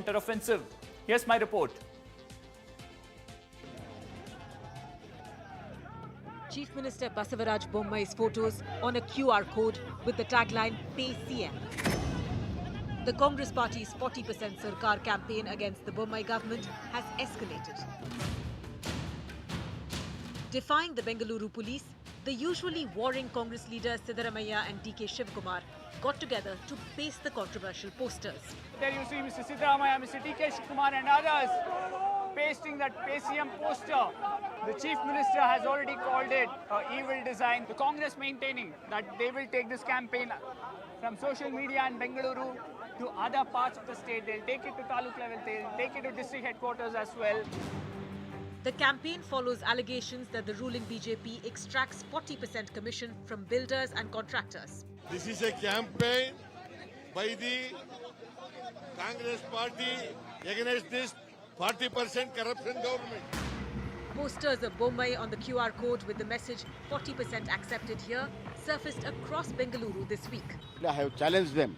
counter-offensive. Here's my report. Chief Minister Basavaraj Bommai's photos on a QR code with the tagline PayCM. The Congress Party's 40% Sarkar campaign against the Bommai government has escalated. Defying the Bengaluru police, the usually warring Congress leaders Siddaramaiah and DK Shivkumar got together to paste the controversial posters. There you see Mr. Siddaramaiah, Mr. DK Shivkumar and others pasting that PayCM poster. The Chief Minister has already called it an evil design. The Congress maintaining that they will take this campaign from social media in Bengaluru to other parts of the state. They'll take it to taluk level, they'll take it to district headquarters as well. The campaign follows allegations that the ruling BJP extracts 40% commission from builders and contractors. This is a campaign by the Congress party against this 40% corruption government. Posters of Bommai on the QR code with the message 40% accepted here surfaced across Bengaluru this week. I have challenged them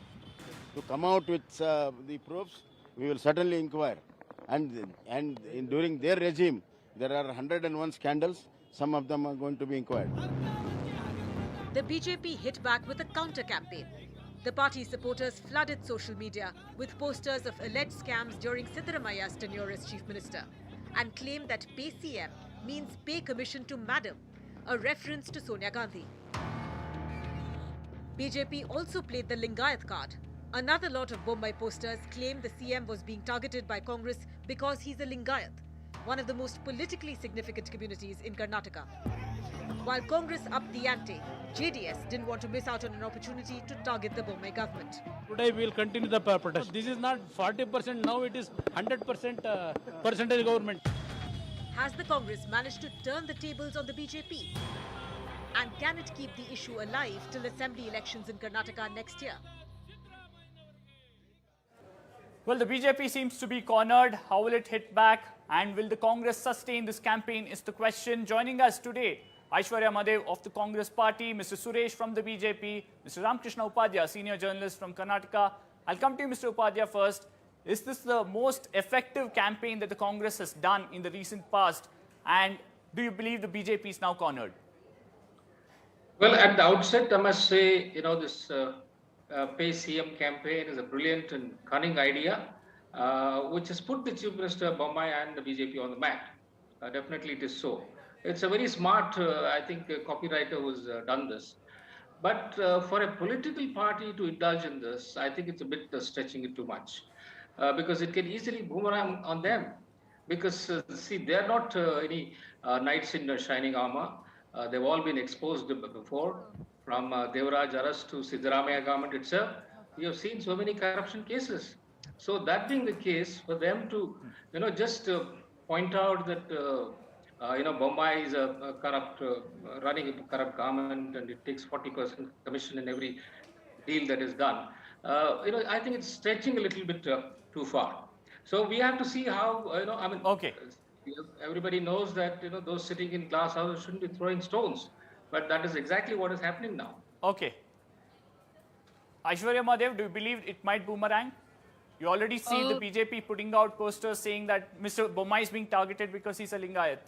to come out with the proofs. We will certainly inquire. And during their regime, there are 101 scandals. Some of them are going to be inquired. The BJP hit back with a counter-campaign. The party supporters flooded social media with posters of alleged scams during Siddaramaiah's tenure as Chief Minister and claimed that PayCM means pay commission to Madam, a reference to Sonia Gandhi. BJP also played the Lingayat card. Another lot of Bommai posters claimed the CM was being targeted by Congress because he's a Lingayat, one of the most politically significant communities in Karnataka. While Congress upped the ante, JDS didn't want to miss out on an opportunity to target the Bommai government. Today we will continue the protest. This is not 40%, now it is 100% percentage government. Has the Congress managed to turn the tables on the BJP? And can it keep the issue alive till assembly elections in Karnataka next year? Well, the BJP seems to be cornered. How will it hit back? And will the Congress sustain this campaign is the question. Joining us today, Aishwarya Madhav of the Congress Party, Mr. Suresh from the BJP, Mr. Ramkrishna Upadhyaya, senior journalist from Karnataka. I'll come to you, Mr. Upadhyaya, first. Is this the most effective campaign that the Congress has done in the recent past? And do you believe the BJP is now cornered? Well, at the outset, I must say, this PayCM campaign is a brilliant and cunning idea, which has put the Chief Minister Bommai and the BJP on the mat. Definitely it is so. It's a very smart, I think, copywriter who's done this. But for a political party to indulge in this, I think it's a bit stretching it too much. Because it can easily boomerang on them. Because, see, they're not any knights in shining armor. They've all been exposed before. From Devaraj arrest to Siddaramaiah government itself, we have seen so many corruption cases. So that being the case, for them to, just point out that, Bommai is a corrupt, running a corrupt government and it takes 40% commission in every deal that is done. I think it's stretching a little bit too far. So we have to see how, Okay. Everybody knows that, those sitting in glass houses shouldn't be throwing stones. But that is exactly what is happening now. Okay. Aishwarya Madhav, do you believe it might boomerang? You already see the BJP putting out posters saying that Mr. Bommai is being targeted because he's a Lingayat.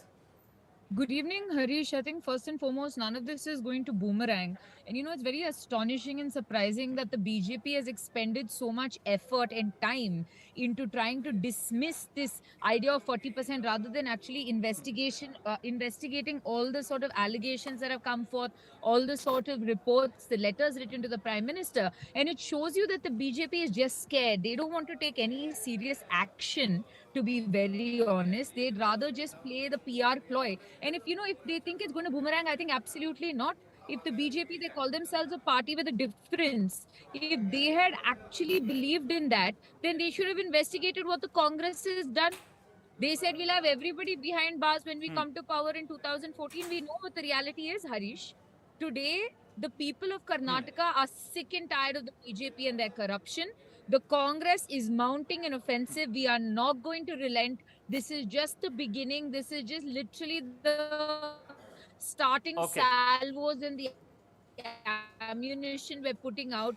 Good evening, Harish. I think first and foremost, none of this is going to boomerang. And it's very astonishing and surprising that the BJP has expended so much effort and time into trying to dismiss this idea of 40% rather than actually investigating all the sort of allegations that have come forth, all the sort of reports, the letters written to the Prime Minister. And it shows you that the BJP is just scared. They don't want to take any serious action, to be very honest. They'd rather just play the PR ploy. And if they think it's going to boomerang, I think absolutely not. If the BJP, they call themselves a party with a difference. If they had actually believed in that, then they should have investigated what the Congress has done. They said we'll have everybody behind bars when we come to power in 2014. We know what the reality is, Harish. Today, the people of Karnataka are sick and tired of the BJP and their corruption. The Congress is mounting an offensive. We are not going to relent. This is just the beginning. This is just literally the starting salvos and the ammunition we're putting out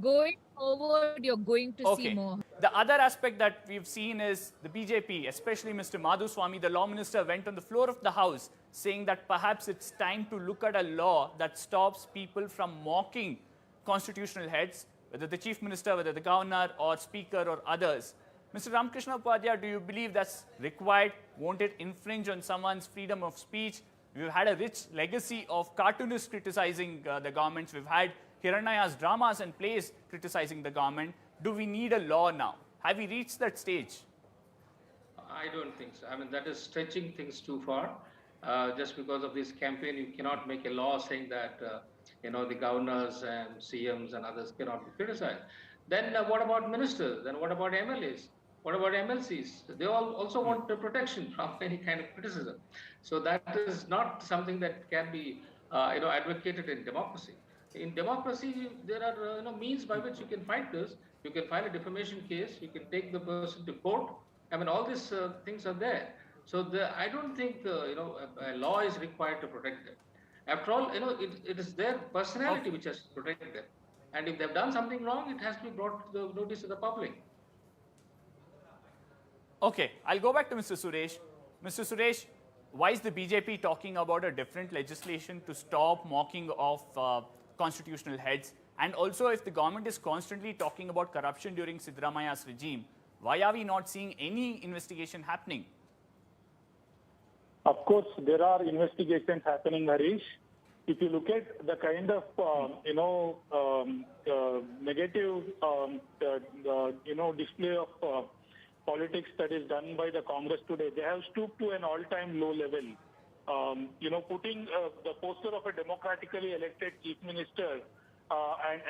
Going forward, you're going to see Okay. more. The other aspect that we've seen is the BJP, especially Mr. Madhuswamy, the law minister, went on the floor of the House saying that perhaps it's time to look at a law that stops people from mocking constitutional heads, whether the chief minister, whether the governor or speaker or others. Mr. Ramakrishna Upadhyay, do you believe that's required? Won't it infringe on someone's freedom of speech? We've had a rich legacy of cartoonists criticizing the governments. We've had Hiranya's dramas and plays criticizing the government. Do we need a law now? Have we reached that stage? I don't think so. I mean, that is stretching things too far. Just because of this campaign, you cannot make a law saying that, the governors and CMs and others cannot be criticized. Then what about ministers? Then what about MLAs? What about MLCs? They all also want the protection from any kind of criticism. So that is not something that can be, advocated in democracy. In democracy, there are means by which you can fight this. You can file a defamation case. You can take the person to court. I mean, all these things are there. So I don't think a law is required to protect them. After all, it is their personality which has to protect them. And if they've done something wrong, it has to be brought to the notice of the public. Okay, I'll go back to Mr. Suresh. Mr. Suresh, why is the BJP talking about a different legislation to stop mocking of constitutional heads? And also, if the government is constantly talking about corruption during Siddaramaya's regime, why are we not seeing any investigation happening? Of course, there are investigations happening, Harish. If you look at the kind of, negative, display of politics that is done by the Congress today, they have stooped to an all-time low level. Putting the poster of a democratically elected chief minister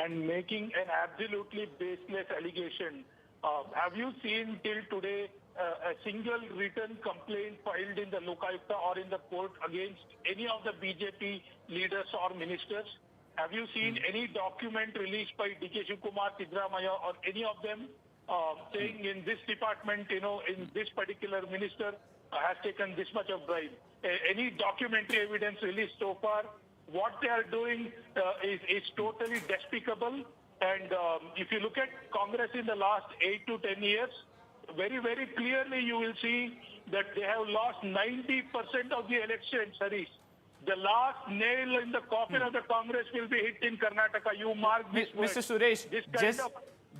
and making an absolutely baseless allegation. Have you seen till today a single written complaint filed in the Lokayukta or in the court against any of the BJP leaders or ministers? Have you seen any document released by D.K. Shivkumar, Siddaramaya or any of them saying in this department, in this particular minister has taken this much of bribe? Any documentary evidence released so far? What they are doing is totally despicable. And if you look at Congress in the last 8 to 10 years, very, very clearly you will see that they have lost 90% of the elections, Harish. The last nail in the coffin of the Congress will be hit in Karnataka. You mark this word. Mr. Suresh,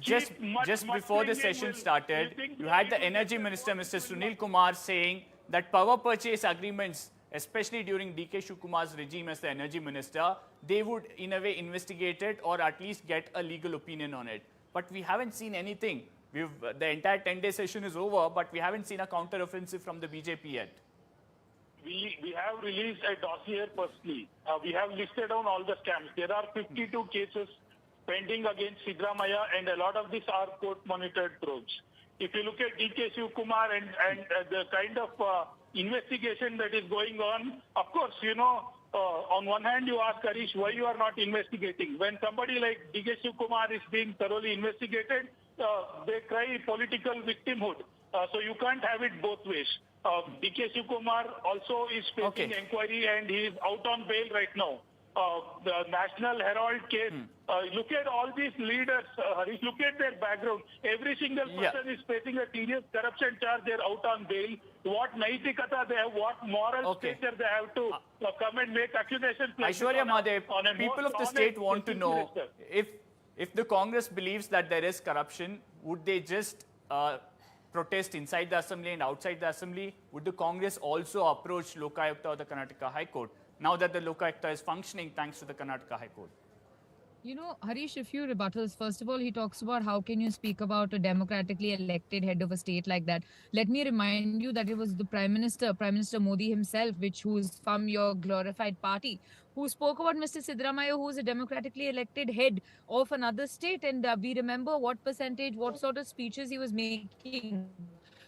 just before the session started, you had the Energy Minister, Mr. Sunil Kumar, saying that power purchase agreements, especially during D.K. Shivkumar's regime as the Energy Minister, they would in a way investigate it or at least get a legal opinion on it. But we haven't seen anything. The entire 10-day session is over, but we haven't seen a counter-offensive from the BJP yet. We have released a dossier firstly. We have listed down all the scams. There are 52 cases pending against Siddaramaya, and a lot of these are court-monitored probes. If you look at D.K. Shivkumar and the kind of investigation that is going on, of course, on one hand you ask, Harish, why you are not investigating? When somebody like D.K. Shivkumar is being thoroughly investigated, they cry political victimhood. So you can't have it both ways. D.K. Shivkumar also is facing inquiry and he is out on bail right now. The National Herald case, look at all these leaders, Harish, look at their background. Every single person is facing a serious corruption charge, they're out on bail. What naitikata they have, what moral stature they have to come and make accusations like Aishwarya Mahadev, people of the state want to know if the Congress believes that there is corruption, would they just protest inside the assembly and outside the assembly? Would the Congress also approach Lokayukta or the Karnataka High Court now that the Lokayukta is functioning thanks to the Karnataka High Court? Harish, a few rebuttals. First of all, he talks about how can you speak about a democratically elected head of a state like that. Let me remind you that it was the Prime Minister Modi himself, who's from your glorified party, who spoke about Mr. Siddaramaya, who's a democratically elected head of another state. And we remember what percentage, what sort of speeches he was making.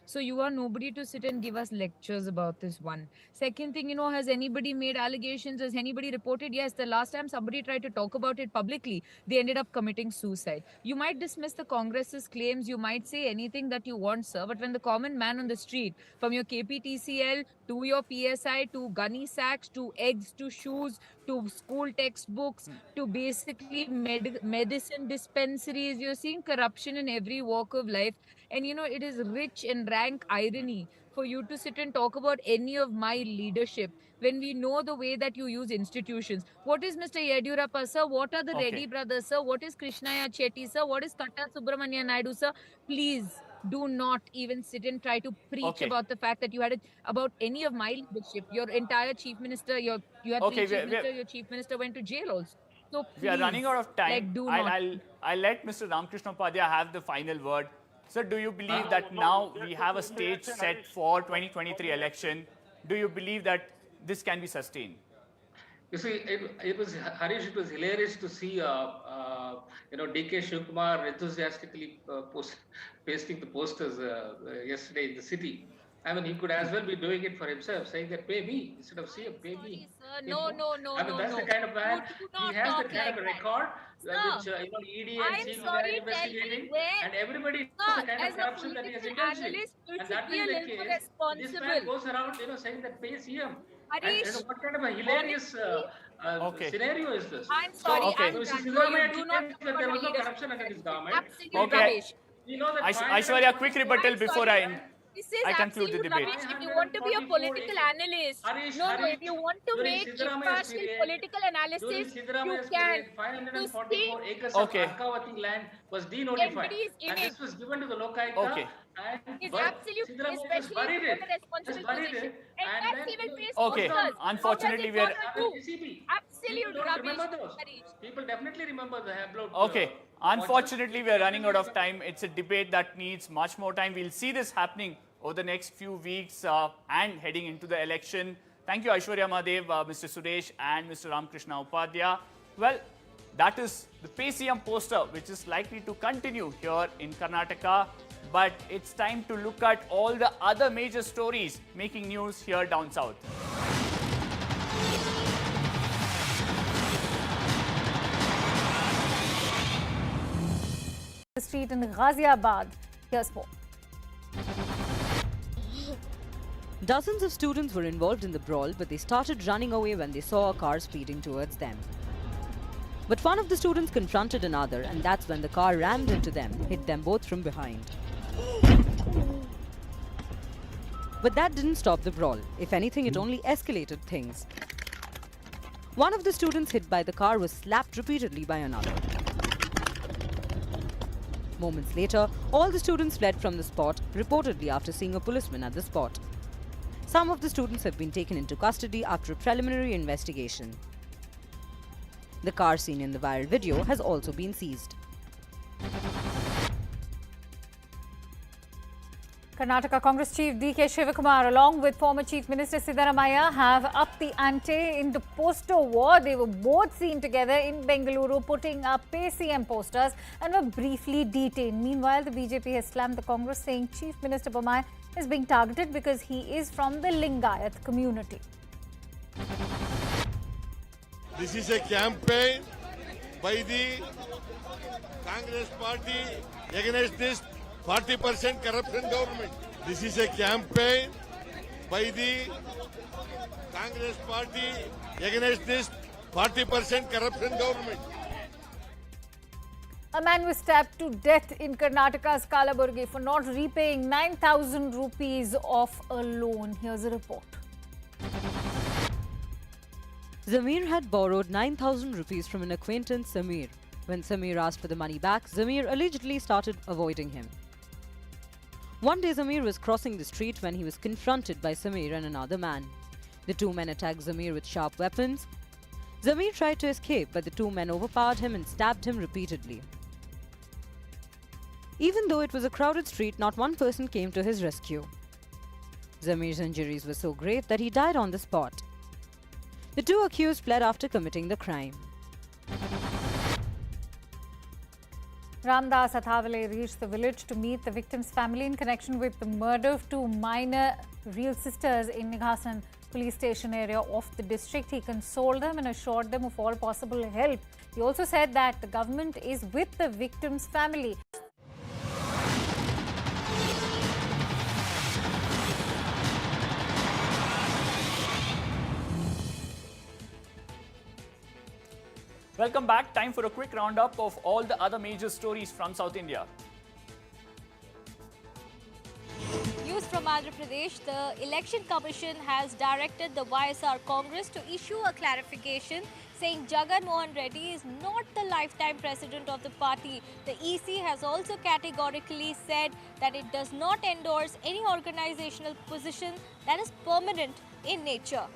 So you are nobody to sit and give us lectures about this one. Second thing, has anybody made allegations? Has anybody reported? Yes, the last time somebody tried to talk about it publicly, they ended up committing suicide. You might dismiss the Congress's claims, you might say anything that you want, sir, but when the common man on the street, from your KPTCL to your PSI to gunny sacks to eggs to shoes to school textbooks to basically medicine dispensaries, you're seeing corruption in every walk of life. And it is rich and rank irony for you to sit and talk about any of my leadership when we know the way that you use institutions. What is Mr. Yediyurappa, sir? What are the Okay. Reddy brothers, sir? What is Krishnaya Chetty, sir? What is Katta Subramania Naidu, sir? Please do not even sit and try to preach Okay. about the fact that you had it about any of my leadership. Your entire chief minister, you had Okay, three chief minister, your chief minister went to jail also. So we are running out of time. Like, do I'll, not. I'll let Mr. Ramakrishna Upadhyay have the final word. Sir, do you believe that now we have a stage set for 2023 election? Do you believe that this can be sustained? You see, it was Harish. It was hilarious to see, DK Shivkumar enthusiastically pasting the posters yesterday in the city. I mean, he could as well be doing it for himself, saying that pay me instead of CM, pay me. Sir, no. I mean, that's the kind of man. You do not He has talk the kind of a like record that. which ED I'm and CBI sorry, are investigating, tell me where- and everybody knows Sir, the kind as of a corruption that he has political indulged in. analyst, you And should that be a being the little case, this man responsible. goes around, saying that pay CM. Harish, And what kind of a hilarious Okay. scenario is this? I'm sorry, okay. I'm So, done. Mr. No, Siddaramaiah you do claims not that talk there about was no leadership. corruption under his government. Absolutely Okay. rubbish. We know that Aishwarya, quick rebuttal I'm before sorry. This is I conclude the absolute debate. rubbish. If you want to be a political analyst, Harish, if you want to during make Siddaramaiah's impartial period- political During analysis, you Siddaramaiah's can. period, 544 acres Okay. of Arkavati land was denotified. Everybody is in And it. this was given to the Lokayukta. Okay. And It's but absolute, Siddaramaiah just especially buried if it. you're in a responsible Just buried position. it. And And that's then even you- face Okay. posters. Unfortunately, we are- PCB. Absolute People don't rubbish, remember those. Harish. People definitely remember the Hablood. Okay. Unfortunately, we are running out of time. It's a debate that needs much more time. We'll see this happening over the next few weeks and heading into the election. Thank you, Aishwarya Mahadev, Mr. Suresh, and Mr. Ramakrishna Upadhyay. Well, that is the PayCM poster, which is likely to continue here in Karnataka. But it's time to look at all the other major stories making news here down south. The street in Ghaziabad. Here's more. Dozens of students were involved in the brawl, but they started running away when they saw a car speeding towards them. But one of the students confronted another, and that's when the car rammed into them, hit them both from behind. But that didn't stop the brawl. If anything, it only escalated things. One of the students hit by the car was slapped repeatedly by another. Moments later, all the students fled from the spot, reportedly after seeing a policeman at the spot. Some of the students have been taken into custody after a preliminary investigation. The car seen in the viral video has also been seized. Karnataka Congress Chief DK Shivakumar along with former Chief Minister Siddaramaiah have upped the ante in the poster war. They were both seen together in Bengaluru putting up PayCM posters and were briefly detained. Meanwhile, the BJP has slammed the Congress, saying Chief Minister Bommai is being targeted because he is from the Lingayat community. This is a campaign by the Congress party against this 40% corruption government. This is a campaign by the Congress party against this 40% corruption government. A man was stabbed to death in Karnataka's Kalaburgi for not repaying 9,000 rupees of a loan. Here's a report. Zamir had borrowed 9,000 rupees from an acquaintance, Samir. When Samir asked for the money back, Zamir allegedly started avoiding him. One day, Zamir was crossing the street when he was confronted by Samir and another man. The two men attacked Zamir with sharp weapons. Zamir tried to escape, but the two men overpowered him and stabbed him repeatedly. Even though it was a crowded street, not one person came to his rescue. Zamir's injuries were so grave that he died on the spot. The two accused fled after committing the crime. Ramdas Athavale reached the village to meet the victim's family in connection with the murder of two minor real sisters in Nighasan police station area of the district. He consoled them and assured them of all possible help. He also said that the government is with the victim's family. Welcome back. Time for a quick roundup of all the other major stories from South India. News from Andhra Pradesh. The Election Commission has directed the YSR Congress to issue a clarification saying Jagan Mohan Reddy is not the lifetime president of the party. The EC has also categorically said that it does not endorse any organizational position that is permanent in nature.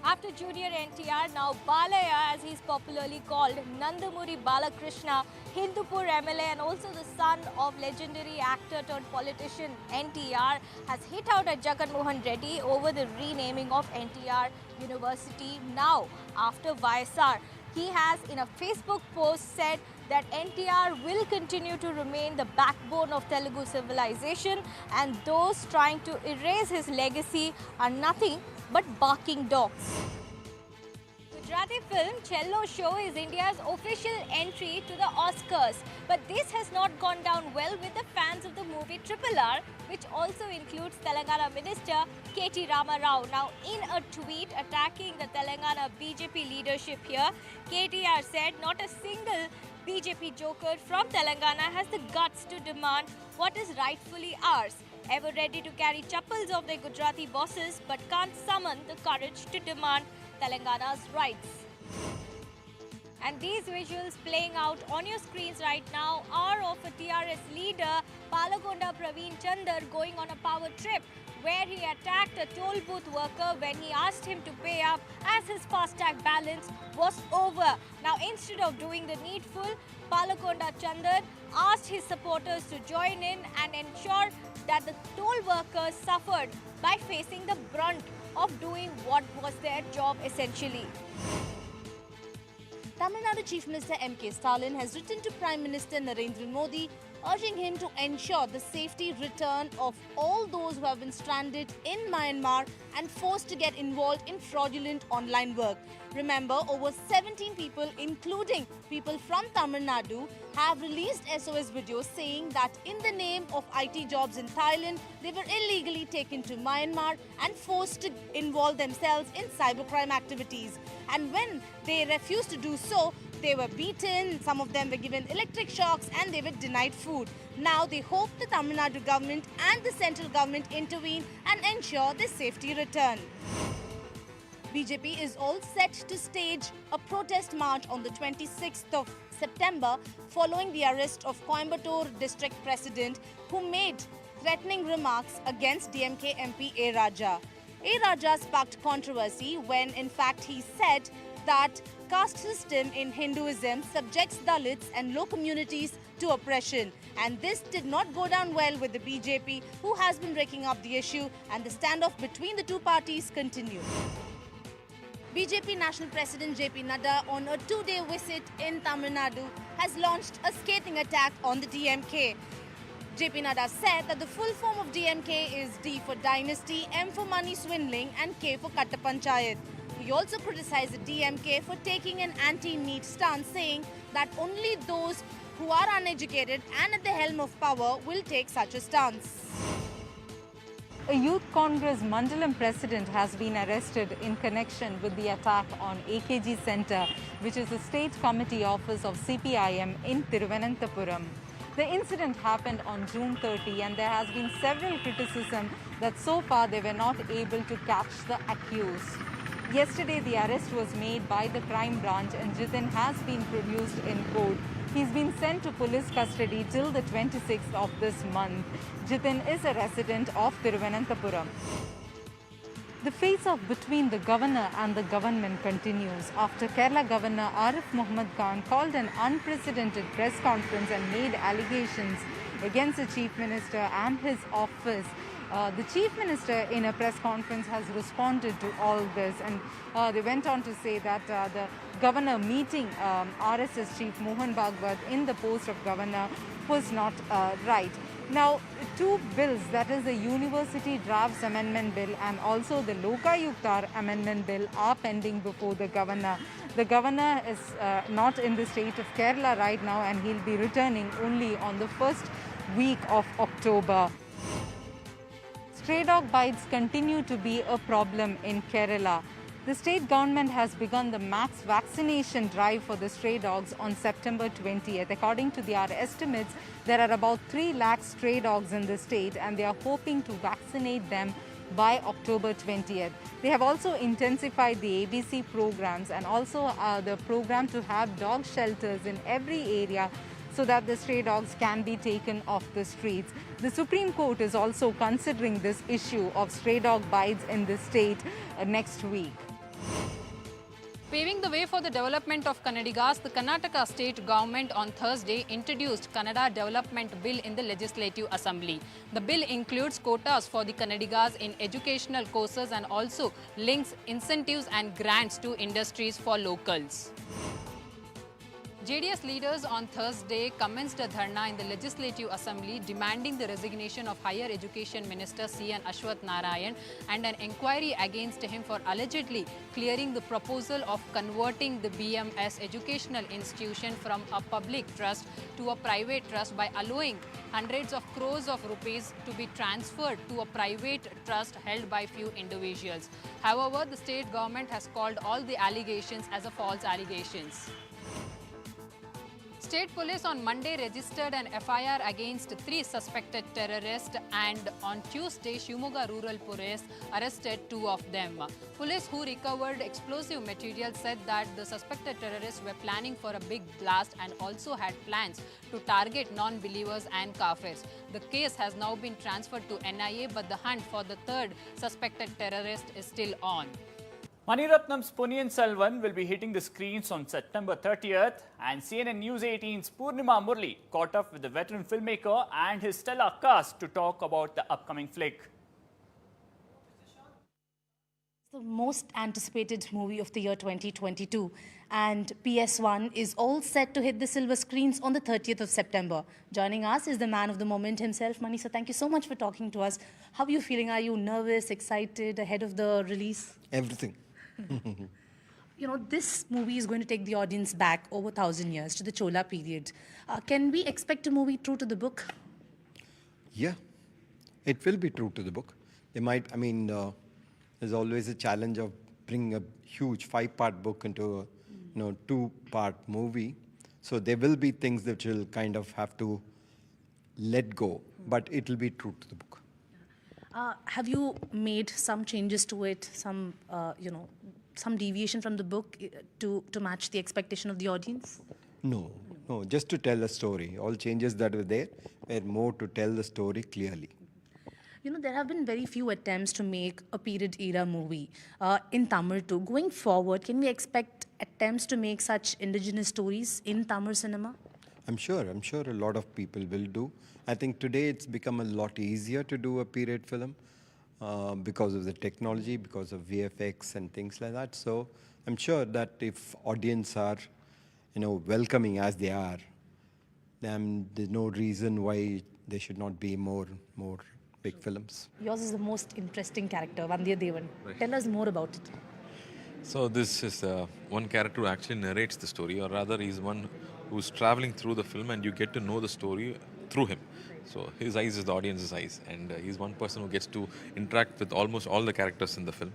After Junior NTR, now Balaya, as he's popularly called, Nandamuri Balakrishna, Hindupur MLA and also the son of legendary actor turned politician NTR, has hit out at Jagan Mohan Reddy over the renaming of NTR University. Now, after YSR, he has in a Facebook post said that NTR will continue to remain the backbone of Telugu civilization and those trying to erase his legacy are nothing but barking dogs. Gujarati film Cello Show is India's official entry to the Oscars. But this has not gone down well with the fans of the movie RRR, which also includes Telangana Minister K.T. Rama Rao. Now, in a tweet attacking the Telangana BJP leadership here, KTR said not a single BJP joker from Telangana has the guts to demand what is rightfully ours. Ever ready to carry chappals of their Gujarati bosses but can't summon the courage to demand Telangana's rights. And these visuals playing out on your screens right now are of a TRS leader, Palakonda Praveen Chandar, going on a power trip where he attacked a toll booth worker when he asked him to pay up as his FASTag balance was over. Now, instead of doing the needful, Palakonda Chandar asked his supporters to join in and ensure that the toll workers suffered by facing the brunt of doing what was their job essentially. Tamil Nadu Chief Minister M.K. Stalin has written to Prime Minister Narendra Modi urging him to ensure the safety return of all those who have been stranded in Myanmar and forced to get involved in fraudulent online work. Remember, over 17 people, including people from Tamil Nadu, have released SOS videos saying that in the name of IT jobs in Thailand, they were illegally taken to Myanmar and forced to involve themselves in cybercrime activities. And when they refused to do so, they were beaten, some of them were given electric shocks and they were denied food. Now they hope the Tamil Nadu government and the central government intervene and ensure their safety return. BJP is all set to stage a protest march on the 26th of September following the arrest of Coimbatore district president who made threatening remarks against DMK MP A. Raja. A. Raja sparked controversy when in fact he said that caste system in Hinduism subjects Dalits and low communities to oppression. And this did not go down well with the BJP, who has been raking up the issue, and the standoff between the two parties continued. BJP National President JP Nadda, on a two-day visit in Tamil Nadu, has launched a scathing attack on the DMK. JP Nadda said that the full form of DMK is D for dynasty, M for money swindling and K for Katta Panchayat. He also criticized the DMK for taking an anti-NEET stance, saying that only those who are uneducated and at the helm of power will take such a stance. A Youth Congress Mandalam president has been arrested in connection with the attack on AKG Centre, which is a state committee office of CPIM in Thiruvananthapuram. The incident happened on June 30 and there has been several criticisms that so far they were not able to catch the accused. Yesterday, the arrest was made by the crime branch and Jitin has been produced in court. He's been sent to police custody till the 26th of this month. Jitin is a resident of Thiruvananthapuram. The face-off between the governor and the government continues after Kerala Governor Arif Muhammad Khan called an unprecedented press conference and made allegations against the Chief Minister and his office The Chief Minister in a press conference has responded to all this, and they went on to say that the governor meeting RSS Chief Mohan Bhagwat in the post of governor was not right. Now, two bills, that is the University Drafts Amendment Bill and also the Lokayukta Amendment Bill, are pending before the governor. The governor is not in the state of Kerala right now, and he'll be returning only on the first week of October. Stray dog bites continue to be a problem in Kerala. The state government has begun the mass vaccination drive for the stray dogs on September 20th. According to their estimates, there are about 3 lakh stray dogs in the state, and they are hoping to vaccinate them by October 20th. They have also intensified the ABC programs and also the program to have dog shelters in every area so that the stray dogs can be taken off the streets. The Supreme Court is also considering this issue of stray dog bites in the state next week. Paving the way for the development of Kannadigas, the Karnataka state government on Thursday introduced Kannada Development Bill in the Legislative Assembly. The bill includes quotas for the Kannadigas in educational courses and also links incentives and grants to industries for locals. JDS leaders on Thursday commenced a dharna in the Legislative Assembly demanding the resignation of Higher Education Minister C.N. Ashwath Narayan and an inquiry against him for allegedly clearing the proposal of converting the BMS educational institution from a public trust to a private trust by allowing hundreds of crores of rupees to be transferred to a private trust held by few individuals. However, the state government has called all the allegations as a false allegations. State police on Monday registered an FIR against 3 suspected terrorists, and on Tuesday, Shimoga Rural Police arrested 2 of them. Police who recovered explosive material said that the suspected terrorists were planning for a big blast and also had plans to target non-believers and kafirs. The case has now been transferred to NIA, but the hunt for the 3rd suspected terrorist is still on. Mani Ratnam's Ponniyin Selvan will be hitting the screens on September 30th, and CNN News 18's Purnima Murli caught up with the veteran filmmaker and his stellar cast to talk about the upcoming flick. The most anticipated movie of the year 2022, and PS1 is all set to hit the silver screens on the 30th of September. Joining us is the man of the moment himself, Mani. So thank you so much for talking to us. How are you feeling? Are you nervous, excited ahead of the release? Everything. You know, this movie is going to take the audience back over 1,000 years to the Chola period. Can we expect a movie true to the book? Yeah, it will be true to the book. They might, there's always a challenge of bringing a huge 5-part book into a 2-part movie. So there will be things that you'll kind of have to let go, but it will be true to the book. Have you made some changes to it, some deviation from the book to match the expectation of the audience? No, just to tell a story. All changes that were there were more to tell the story clearly. You know, there have been very few attempts to make a period era movie in Tamil too. Going forward, can we expect attempts to make such indigenous stories in Tamil cinema? I'm sure a lot of people will do. I think today it's become a lot easier to do a period film because of the technology, because of VFX and things like that. So I'm sure that if audience are, welcoming as they are, then there's no reason why there should not be more big films. Yours is the most interesting character, Vandiyadevan. Right. Tell us more about it. So this is one character who actually narrates the story, or rather he's one who's traveling through the film and you get to know the story through him. So his eyes is the audience's eyes, and he's one person who gets to interact with almost all the characters in the film.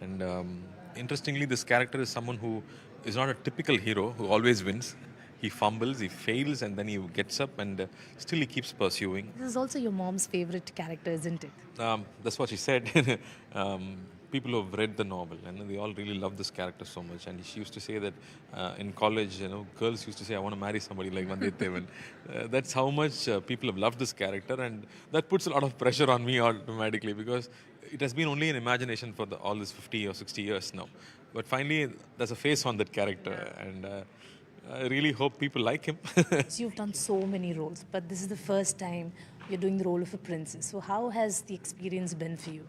And interestingly, this character is someone who is not a typical hero who always wins. He fumbles, he fails, and then he gets up and still he keeps pursuing. This is also your mom's favorite character, isn't it? That's what she said. People who have read the novel, and they all really love this character so much. And she used to say that in college, girls used to say, I want to marry somebody like Vandiyadevan. That's how much people have loved this character, and that puts a lot of pressure on me automatically, because it has been only an imagination for all this 50 or 60 years now. But finally, there's a face on that character, and I really hope people like him. So you've done so many roles, but this is the first time you're doing the role of a princess. So how has the experience been for you?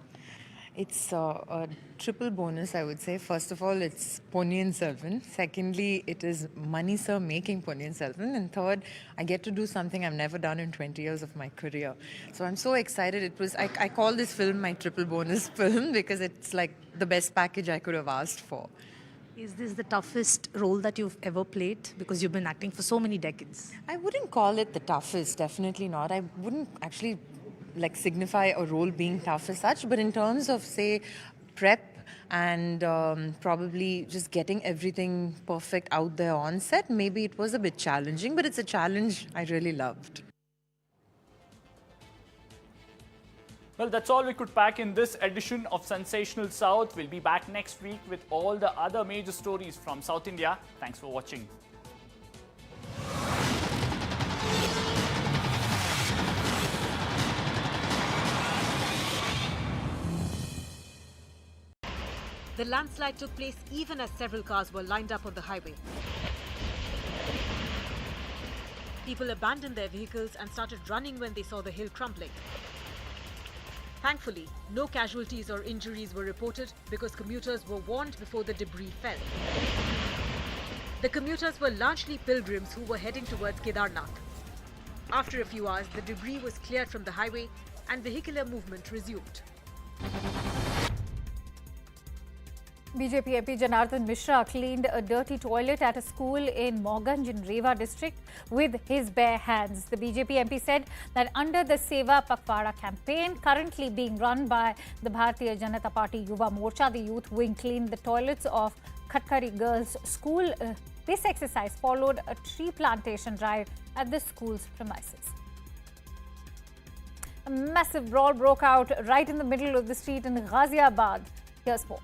It's a triple bonus, I would say. First of all, it's Ponniyin Selvan. Secondly, it is Money Sir making Ponniyin Selvan. And third, I get to do something I've never done in 20 years of my career. So I'm so excited. I call this film my triple bonus film because it's like the best package I could have asked for. Is this the toughest role that you've ever played? Because you've been acting for so many decades. I wouldn't call it the toughest, definitely not. I wouldn't actually signify a role being tough as such, but in terms of, say, prep and probably just getting everything perfect out there on set, maybe it was a bit challenging, but it's a challenge I really loved. Well, that's all we could pack in this edition of Sensational South. We'll be back next week with all the other major stories from South India. Thanks for watching. The landslide took place even as several cars were lined up on the highway. People abandoned their vehicles and started running when they saw the hill crumbling. Thankfully, no casualties or injuries were reported because commuters were warned before the debris fell. The commuters were largely pilgrims who were heading towards Kedarnath. After a few hours, the debris was cleared from the highway and vehicular movement resumed. BJP MP Janardhan Mishra cleaned a dirty toilet at a school in Moganj in Rewa district with his bare hands. The BJP MP said that under the Seva Pakhwada campaign currently being run by the Bharatiya Janata Party Yuva Morcha, the youth wing cleaned the toilets of Khatkari Girls School. This exercise followed a tree plantation drive at the school's premises. A massive brawl broke out right in the middle of the street in Ghaziabad. Here's more.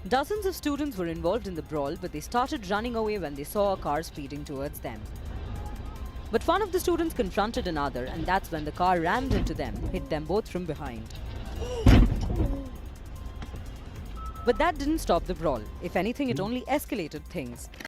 Dozens of students were involved in the brawl, but they started running away when they saw a car speeding towards them. But one of the students confronted another, and that's when the car rammed into them, hit them both from behind. But that didn't stop the brawl. If anything, it only escalated things.